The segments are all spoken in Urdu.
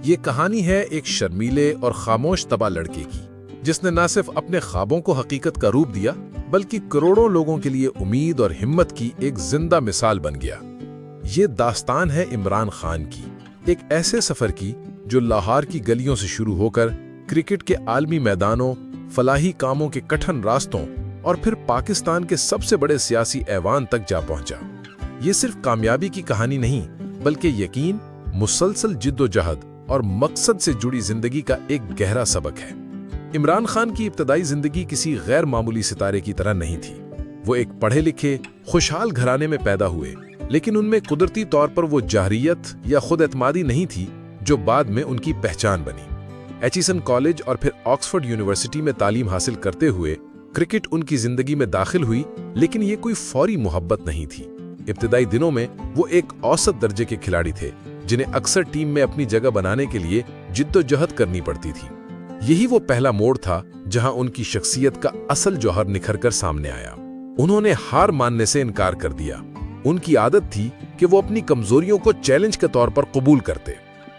یہ کہانی ہے ایک شرمیلے اور خاموش تباہ لڑکے کی، جس نے نہ صرف اپنے خوابوں کو حقیقت کا روپ دیا بلکہ کروڑوں لوگوں کے لیے امید اور ہمت کی ایک زندہ مثال بن گیا۔ یہ داستان ہے عمران خان کی، ایک ایسے سفر کی جو لاہور کی گلیوں سے شروع ہو کر کرکٹ کے عالمی میدانوں، فلاحی کاموں کے کٹھن راستوں اور پھر پاکستان کے سب سے بڑے سیاسی ایوان تک جا پہنچا۔ یہ صرف کامیابی کی کہانی نہیں بلکہ یقین، مسلسل جد و جہد اور مقصد سے جڑی زندگی کا ایک گہرا سبق ہے۔ عمران خان کی ابتدائی زندگی کسی غیر معمولی ستارے کی طرح نہیں تھی۔ وہ ایک پڑھے لکھے، خوشحال گھرانے میں پیدا ہوئے، لیکن ان میں قدرتی طور پر وہ جاہریت یا خود اعتمادی نہیں تھی جو بعد میں ان کی پہچان بنی۔ ایچیسن کالج اور پھر آکسفورڈ یونیورسٹی میں تعلیم حاصل کرتے ہوئے کرکٹ ان کی زندگی میں داخل ہوئی، لیکن یہ کوئی فوری محبت نہیں تھی۔ ابتدائی دنوں میں وہ ایک اوسط درجے کے کھلاڑی تھے جنہیں اکثر ٹیم میں اپنی جگہ بنانے کے لیے جد و جہد کرنی پڑتی تھی۔ یہی وہ پہلا موڑ تھا جہاں ان کی شخصیت کا اصل جوہر نکھر کر سامنے آیا۔ انہوں نے ہار ماننے سے انکار کر دیا۔ ان کی عادت تھی کہ وہ اپنی کمزوریوں کو چیلنج کے طور پر قبول کرتے۔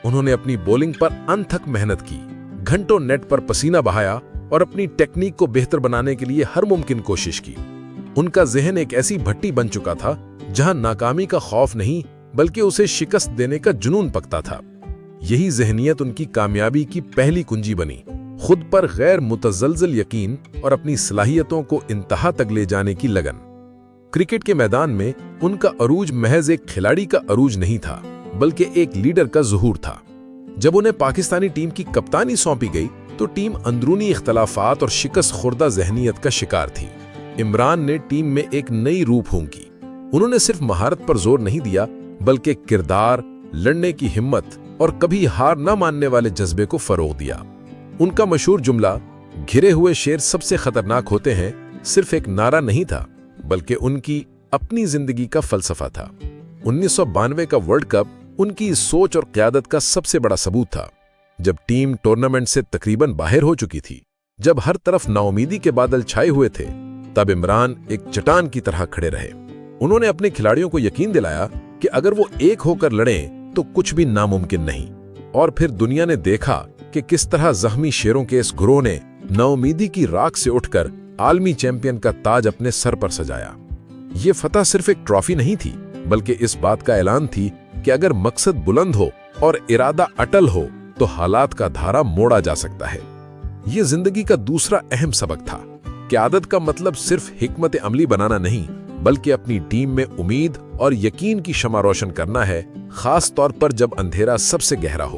انہوں نے اپنی بولنگ پر انتھک محنت کی، گھنٹوں نیٹ پر پسینہ بہایا اور اپنی ٹیکنیک کو بہتر بنانے کے لیے ہر ممکن کوشش کی۔ ان کا ذہن ایک ایسی بھٹی بن چکا تھا جہاں ناکامی کا خوف نہیں بلکہ اسے شکست دینے کا جنون پکتا تھا۔ یہی ذہنیت ان کی کامیابی کی پہلی کنجی بنی، خود پر غیر متزلزل یقین اور اپنی صلاحیتوں کو انتہا تک لے جانے کی لگن۔ کرکٹ کے میدان میں ان کا عروج محض ایک کھلاڑی کا عروج نہیں تھا بلکہ ایک لیڈر کا ظہور تھا۔ جب انہیں پاکستانی ٹیم کی کپتانی سونپی گئی تو ٹیم اندرونی اختلافات اور شکست خوردہ ذہنیت کا شکار تھی۔ عمران نے ٹیم میں ایک نئی روح پھونکی۔ انہوں نے صرف مہارت پر زور نہیں دیا بلکہ کردار، لڑنے کی ہمت اور کبھی ہار نہ ماننے والے جذبے کو فروغ دیا۔ ان کا مشہور جملہ گھرے ہوئے شیر سب سے خطرناک ہوتے ہیں صرف ایک نعرہ نہیں تھا بلکہ ان کی اپنی زندگی کا فلسفہ تھا۔ 1992 کا ورلڈ کپ ان کی سوچ اور قیادت کا سب سے بڑا ثبوت تھا۔ جب ٹیم ٹورنامنٹ سے تقریباً باہر ہو چکی تھی، جب ہر طرف ناامیدی کے بادل چھائے ہوئے تھے، تب عمران ایک چٹان کی طرح کھڑے رہے۔ انہوں نے اپنے کھلاڑیوں کو یقین دلایا کہ اگر وہ ایک ہو کر لڑیں تو کچھ بھی ناممکن نہیں۔ اور پھر دنیا نے دیکھا کہ کس طرح زخمی شیروں کے اس گروہ نے ناامیدی کی راکھ سے اٹھ کر عالمی چیمپئن کا تاج اپنے سر پر سجایا۔ یہ فتح صرف ایک ٹرافی نہیں تھی بلکہ اس بات کا اعلان تھی کہ اگر مقصد بلند ہو اور ارادہ اٹل ہو تو حالات کا دھارا موڑا جا سکتا ہے۔ یہ زندگی کا دوسرا اہم سبق تھا۔ قیادت کا مطلب صرف حکمت عملی بنانا نہیں بلکہ اپنی ٹیم میں امید اور یقین کی شمع روشن کرنا ہے، خاص طور پر جب اندھیرا سب سے گہرا ہو۔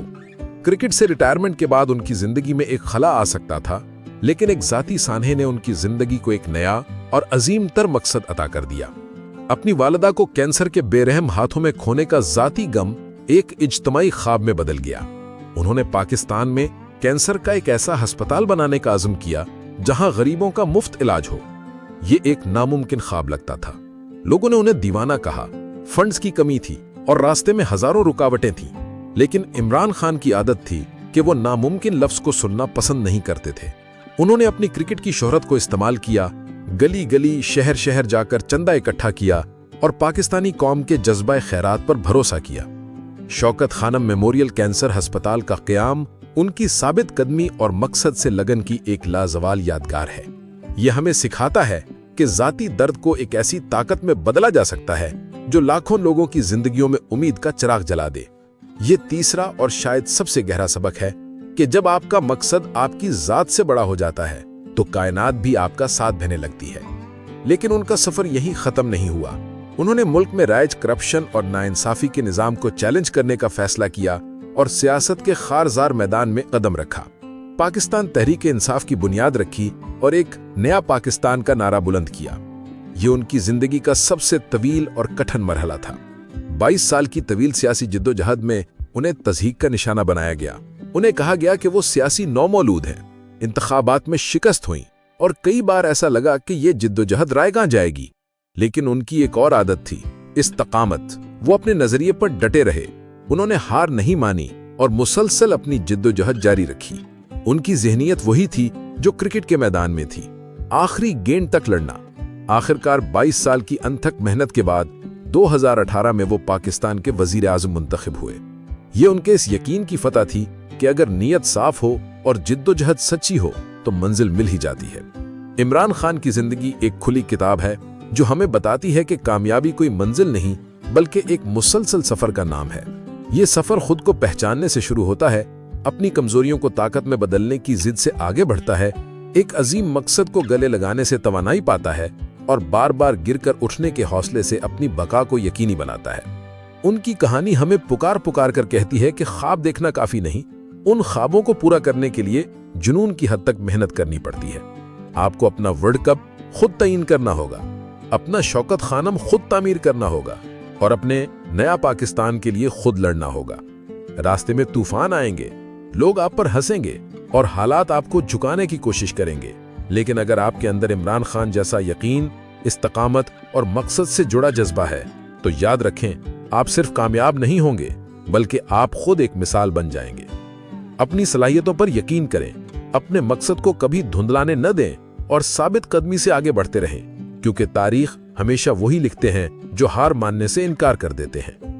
کرکٹ سے ریٹائرمنٹ کے بعد ان کی زندگی میں ایک خلا آ سکتا تھا، لیکن ایک ذاتی سانحے نے ان کی زندگی کو ایک نیا اور عظیم تر مقصد عطا کر دیا۔ اپنی والدہ کو کینسر کے بے رحم ہاتھوں میں کھونے کا ذاتی غم ایک اجتماعی خواب میں بدل گیا۔ انہوں نے پاکستان میں کینسر کا ایک ایسا ہسپتال بنانے کا عزم کیا جہاں غریبوں کا مفت علاج ہو۔ یہ ایک ناممکن خواب لگتا تھا۔ لوگوں نے انہیں دیوانہ کہا، فنڈز کی کمی تھی اور راستے میں ہزاروں رکاوٹیں تھیں، لیکن عمران خان کی عادت تھی کہ وہ ناممکن لفظ کو سننا پسند نہیں کرتے تھے۔ انہوں نے اپنی کرکٹ کی شہرت کو استعمال کیا، گلی گلی، شہر شہر جا کر چندہ اکٹھا کیا اور پاکستانی قوم کے جذبہ خیرات پر بھروسہ کیا۔ شوکت خانم میموریل کینسر ہسپتال کا قیام ان کی ثابت قدمی اور مقصد سے لگن کی ایک لازوال یادگار ہے۔ یہ ہمیں سکھاتا ہے کہ ذاتی درد کو ایک ایسی طاقت میں بدلا جا سکتا ہے جو لاکھوں لوگوں کی زندگیوں میں امید کا چراغ جلا دے۔ یہ تیسرا اور شاید سب سے گہرا سبق ہے کہ جب آپ کا مقصد آپ کی ذات سے بڑا ہو جاتا ہے تو کائنات بھی آپ کا ساتھ دینے لگتی ہے۔ لیکن ان کا سفر یہیں ختم نہیں ہوا۔ انہوں نے ملک میں رائج کرپشن اور ناانصافی کے نظام کو چیلنج کرنے کا فیصلہ کیا اور سیاست کے خارزار میدان میں قدم رکھا۔ پاکستان تحریک انصاف کی بنیاد رکھی اور ایک نیا پاکستان کا نعرہ بلند کیا۔ یہ ان کی زندگی کا سب سے طویل اور کٹھن مرحلہ تھا۔ 22 سال کی طویل سیاسی جدوجہد میں انہیں تضحیک کا نشانہ بنایا گیا۔ انہیں کہا گیا کہ وہ سیاسی نومولود ہیں، انتخابات میں شکست ہوئی اور کئی بار ایسا لگا کہ یہ جدوجہد رائے گاں جائے گی۔ لیکن ان کی ایک اور عادت تھی، استقامت۔ وہ اپنے نظریے پر ڈٹے رہے، انہوں نے ہار نہیں مانی اور مسلسل اپنی جدوجہد جاری رکھی۔ ان کی ذہنیت وہی تھی جو کرکٹ کے میدان میں تھی، آخری گیند تک لڑنا۔ آخرکار 22 سال کی انتھک محنت کے بعد 2018 میں وہ پاکستان کے وزیر اعظم منتخب ہوئے۔ یہ ان کے اس یقین کی فتح تھی کہ اگر نیت صاف ہو اور جدوجہد سچی ہو تو منزل مل ہی جاتی ہے۔ عمران خان کی زندگی ایک کھلی کتاب ہے جو ہمیں بتاتی ہے کہ کامیابی کوئی منزل نہیں بلکہ ایک مسلسل سفر کا نام ہے۔ یہ سفر خود کو پہچاننے سے شروع ہوتا ہے، اپنی کمزوریوں کو طاقت میں بدلنے کی ضد سے آگے بڑھتا ہے، ایک عظیم مقصد کو گلے لگانے سے توانائی پاتا ہے اور بار بار گر کر اٹھنے کے حوصلے سے اپنی بقا کو یقینی بناتا ہے۔ ان کی کہانی ہمیں پکار پکار کر کہتی ہے کہ خواب دیکھنا کافی نہیں، ان خوابوں کو پورا کرنے کے لیے جنون کی حد تک محنت کرنی پڑتی ہے۔ آپ کو اپنا ورلڈ کپ خود تعین کرنا ہوگا، اپنا شوکت خانم خود تعمیر کرنا ہوگا اور اپنے نیا پاکستان کے لیے خود لڑنا ہوگا۔ راستے میں طوفان آئیں گے، لوگ آپ پر ہنسیں گے اور حالات آپ کو جھکانے کی کوشش کریں گے، لیکن اگر آپ کے اندر عمران خان جیسا یقین، استقامت اور مقصد سے جڑا جذبہ ہے تو یاد رکھیں، آپ صرف کامیاب نہیں ہوں گے بلکہ آپ خود ایک مثال بن جائیں گے۔ اپنی صلاحیتوں پر یقین کریں، اپنے مقصد کو کبھی دھندلانے نہ دیں اور ثابت قدمی سے آگے بڑھتے رہیں، کیونکہ تاریخ ہمیشہ وہی لکھتے ہیں جو ہار ماننے سے انکار کر دیتے ہیں۔